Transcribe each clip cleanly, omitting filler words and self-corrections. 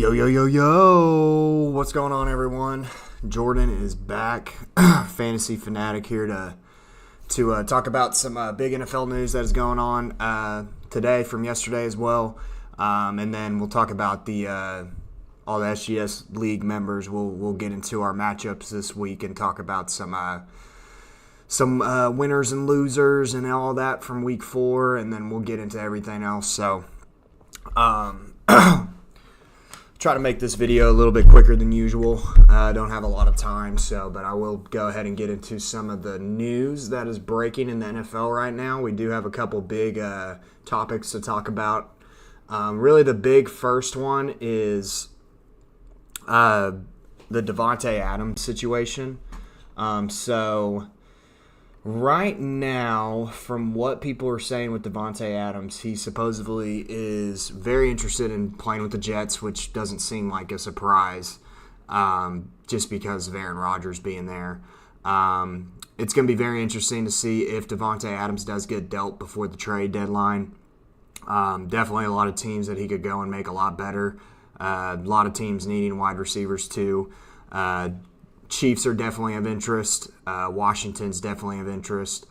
Yo, yo, yo, yo. What's going on, everyone? Jordan is back. Fantasy Fanatic here to talk about some big NFL news that is going on today from yesterday as well. And then we'll talk about all the SGS League members. We'll get into our matchups this week and talk about some winners and losers and all that from week 4, and then we'll get into everything else. So, try to make this video a little bit quicker than usual. I don't have a lot of time, but I will go ahead and get into some of the news that is breaking in the NFL right now. We do have a couple big topics to talk about. Really, the big first one is the Davante Adams situation. Right now, from what people are saying with Davante Adams, he supposedly is very interested in playing with the Jets, which doesn't seem like a surprise just because of Aaron Rodgers being there. It's going to be very interesting to see if Davante Adams does get dealt before the trade deadline. Definitely a lot of teams that he could go and make a lot better. A lot of teams needing wide receivers too. Chiefs are definitely of interest. Washington's definitely of interest.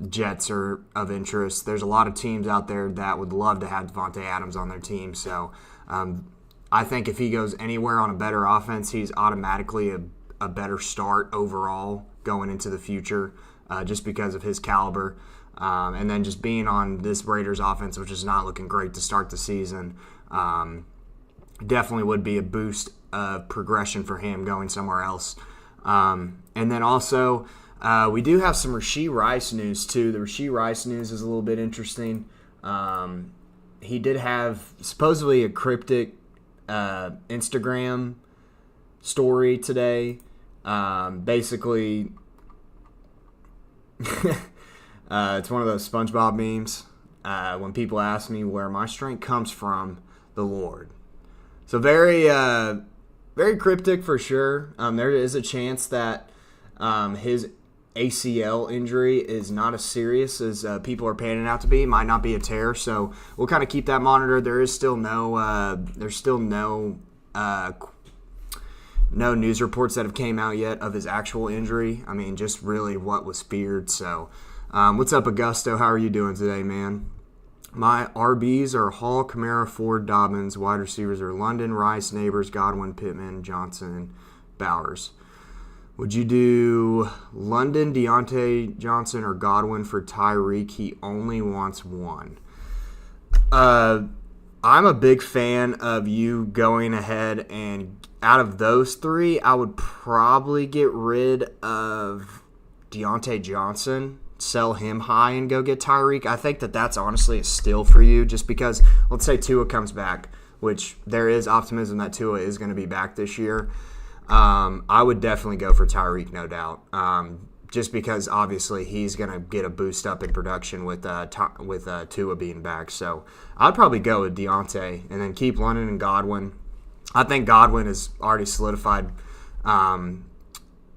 Jets are of interest. There's a lot of teams out there that would love to have Davante Adams on their team. So I think if he goes anywhere on a better offense, he's automatically a better start overall going into the future just because of his caliber. And then just being on this Raiders offense, which is not looking great to start the season, definitely would be a boost of progression for him going somewhere else. And then also, we do have some Rashee Rice news too. The Rashee Rice news is a little bit interesting. He did have supposedly a cryptic Instagram story today. Basically, it's one of those SpongeBob memes. When people ask me where my strength comes from, the Lord. So very cryptic for sure. There is a chance that his ACL injury is not as serious as people are painting it out to be. It might not be a tear, so we'll kind of keep that monitored. There is still no news reports that have came out yet of his actual injury. I mean, just really what was feared. So, what's up, Augusto? How are you doing today, man? My RBs are Hall, Kamara, Ford, Dobbins. Wide receivers are London, Rice, Neighbors, Godwin, Pittman, Johnson, and Bowers. Would you do London, Deontay Johnson, or Godwin for Tyreek? He only wants one. I'm a big fan of you going ahead, and out of those three, I would probably get rid of Deontay Johnson. Sell him high and go get Tyreek. I think that's honestly a steal for you just because, let's say Tua comes back, which there is optimism that Tua is going to be back this year. I would definitely go for Tyreek, no doubt, just because obviously he's going to get a boost up in production with Tua being back. So I'd probably go with Deontay and then keep London and Godwin. I think Godwin has already solidified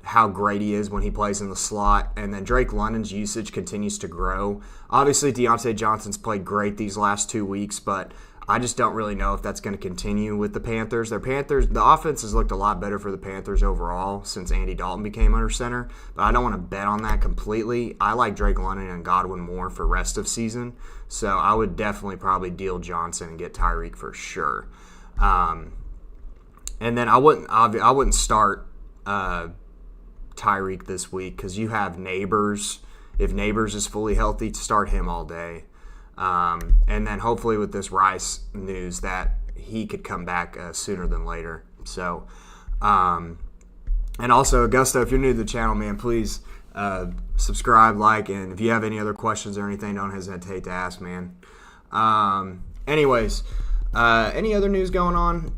how great he is when he plays in the slot, and then Drake London's usage continues to grow. Obviously, Deontay Johnson's played great these last 2 weeks, but I just don't really know if that's going to continue with the Panthers. The offense has looked a lot better for the Panthers overall since Andy Dalton became under center, but I don't want to bet on that completely. I like Drake London and Godwin more for rest of season, so I would definitely probably deal Johnson and get Tyreek for sure. And then I wouldn't start Tyreek this week because you have Neighbors. If Neighbors is fully healthy, start him all day. And then hopefully with this Rice news that he could come back sooner than later. So, and also, Augusto, if you're new to the channel, man, please subscribe, like, and if you have any other questions or anything, don't hesitate to ask, man. Anyways, any other news going on?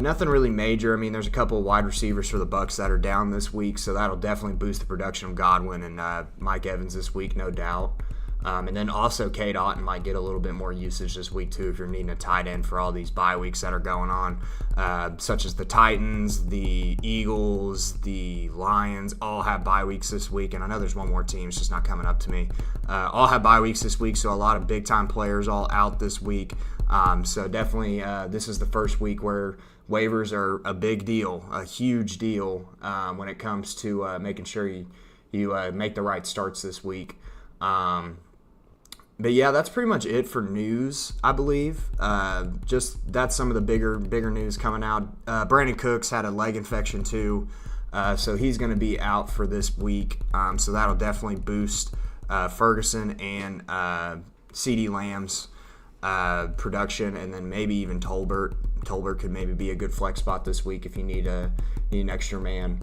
Nothing really major. I mean, there's a couple of wide receivers for the Bucs that are down this week, so that'll definitely boost the production of Godwin and Mike Evans this week, no doubt. And then also Cade Otton might get a little bit more usage this week too if you're needing a tight end for all these bye weeks that are going on, such as the Titans, the Eagles, the Lions, all have bye weeks this week. And I know there's one more team, it's just not coming up to me. All have bye weeks this week, so a lot of big-time players all out this week. So definitely this is the first week where waivers are a big deal, a huge deal when it comes to making sure you make the right starts this week. But yeah, that's pretty much it for news, I believe. Just that's some of the bigger news coming out. Brandon Cooks had a leg infection too, so he's going to be out for this week. So that'll definitely boost Ferguson and CeeDee Lamb's production, and then maybe even Tolbert. Tolbert could maybe be a good flex spot this week if you need an extra man.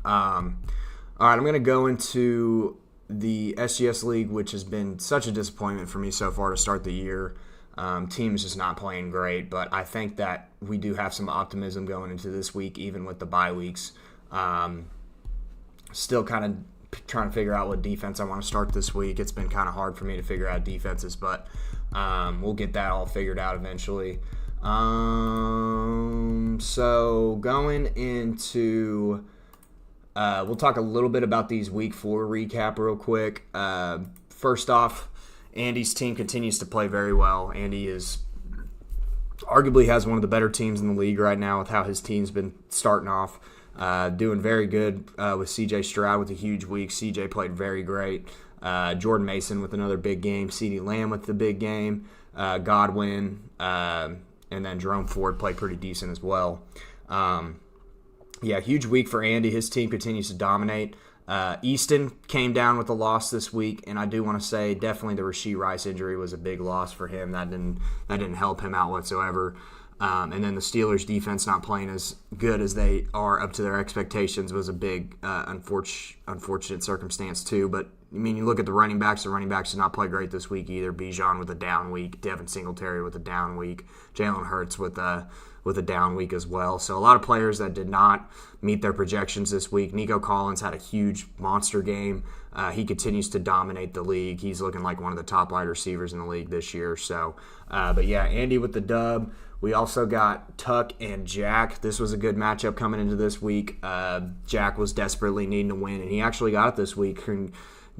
All right, I'm going to go into the SGS League, which has been such a disappointment for me so far to start the year. Team's just not playing great, but I think that we do have some optimism going into this week, even with the bye weeks. Still kind of trying to figure out what defense I want to start this week. It's been kind of hard for me to figure out defenses, but we'll get that all figured out eventually. So going into... we'll talk a little bit about these Week 4 recap real quick. First off, Andy's team continues to play very well. Andy arguably has one of the better teams in the league right now with how his team's been starting off. Doing very good with CJ Stroud with a huge week. CJ played very great. Jordan Mason with another big game. CeeDee Lamb with the big game. Godwin. And then Jerome Ford played pretty decent as well. Yeah, huge week for Andy. His team continues to dominate. Easton came down with a loss this week, and I do want to say definitely the Rashee Rice injury was a big loss for him. That didn't help him out whatsoever. And then the Steelers' defense not playing as good as they are up to their expectations was a big unfortunate circumstance too. But I mean, you look at the running backs. The running backs did not play great this week either. Bijan with a down week, Devin Singletary with a down week, Jalen Hurts with a down week as well. So a lot of players that did not meet their projections this week. Nico Collins had a huge monster game. He continues to dominate the league. He's looking like one of the top wide receivers in the league this year. So, but yeah, Andy with the dub. We also got Tuck and Jack. This was a good matchup coming into this week. Jack was desperately needing to win, and he actually got it this week.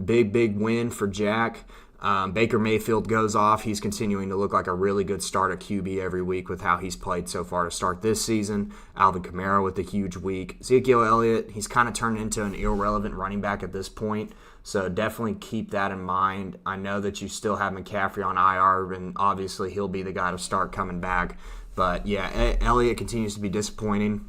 Big win for Jack. Baker Mayfield goes off. He's continuing to look like a really good start at QB every week with how he's played so far to start this season. Alvin Kamara with a huge week. Ezekiel Elliott, he's kind of turned into an irrelevant running back at this point, so definitely keep that in mind. I know that you still have McCaffrey on IR, and obviously he'll be the guy to start coming back. But yeah, Elliott continues to be disappointing.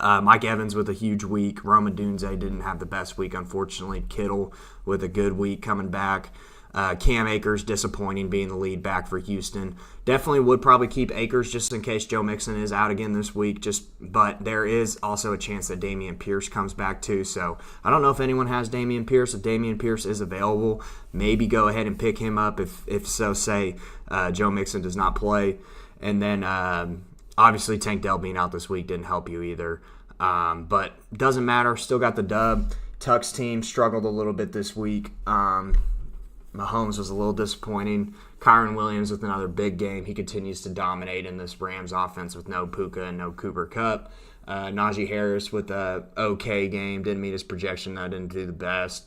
Mike Evans with a huge week. Roma Dunze didn't have the best week, unfortunately. Kittle with a good week coming back. Cam Akers disappointing being the lead back for Houston. Definitely would probably keep Akers just in case Joe Mixon is out again this week. But there is also a chance that Dameon Pierce comes back too. So I don't know if anyone has Dameon Pierce. If Dameon Pierce is available, maybe go ahead and pick him up. If so, say Joe Mixon does not play. And then obviously Tank Dell being out this week didn't help you either. But doesn't matter. Still got the dub. Tuck's team struggled a little bit this week. Mahomes was a little disappointing. Kyron Williams with another big game. He continues to dominate in this Rams offense with no Puka and no Cooper Kupp. Najee Harris with a okay game. Didn't meet his projection, though. Didn't do the best.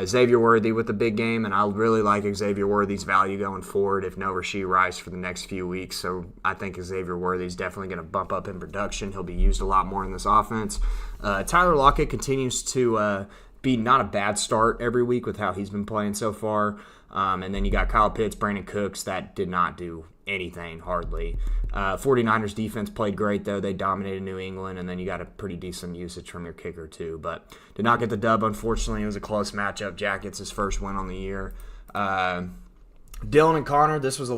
Xavier Worthy with a big game, and I really like Xavier Worthy's value going forward if no Rashee Rice for the next few weeks. So I think Xavier Worthy is definitely going to bump up in production. He'll be used a lot more in this offense. Tyler Lockett continues to be not a bad start every week with how he's been playing so far. And then you got Kyle Pitts, Brandon Cooks, that did not do anything, hardly. 49ers defense played great, though. They dominated New England, and then you got a pretty decent usage from your kicker, too. But did not get the dub, unfortunately. It was a close matchup. Jack gets his first win on the year. Dylan and Connor, this was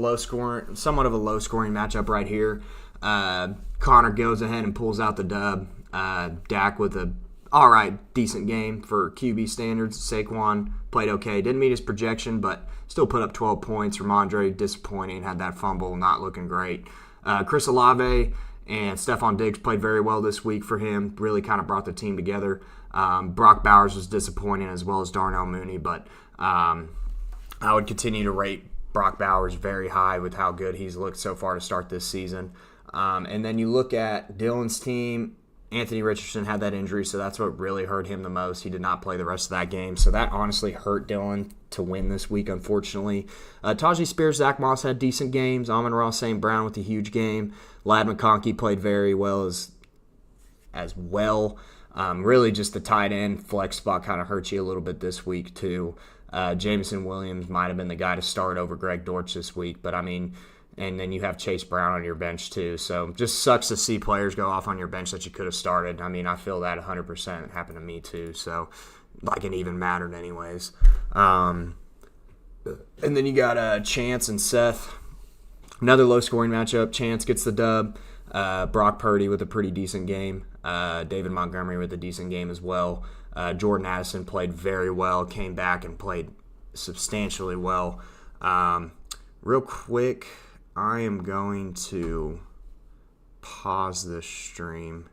somewhat of a low-scoring matchup right here. Connor goes ahead and pulls out the dub. Dak with a decent game for QB standards. Saquon played okay. Didn't meet his projection, but still put up 12 points. Ramondre disappointing. Had that fumble, not looking great. Chris Olave and Stephon Diggs played very well this week for him. Really kind of brought the team together. Brock Bowers was disappointing as well as Darnell Mooney, but I would continue to rate Brock Bowers very high with how good he's looked so far to start this season. And then you look at Dylan's team. Anthony Richardson had that injury, so that's what really hurt him the most. He did not play the rest of that game, so that honestly hurt Dylan to win this week, unfortunately. Tajee Spears, Zach Moss had decent games. Amon-Ra St. Brown with a huge game. Ladd McConkey played very well as well. Really just the tight end flex spot kind of hurt you a little bit this week, too. Jameson Williams might have been the guy to start over Greg Dortch this week, but I mean, and then you have Chase Brown on your bench too. So just sucks to see players go off on your bench that you could have started. I mean, I feel that 100%. It happened to me too. So like it even mattered anyways. And then you got Chance and Seth. Another low-scoring matchup. Chance gets the dub. Brock Purdy with a pretty decent game. David Montgomery with a decent game as well. Jordan Addison played very well, came back and played substantially well. Real quick, I am going to pause this stream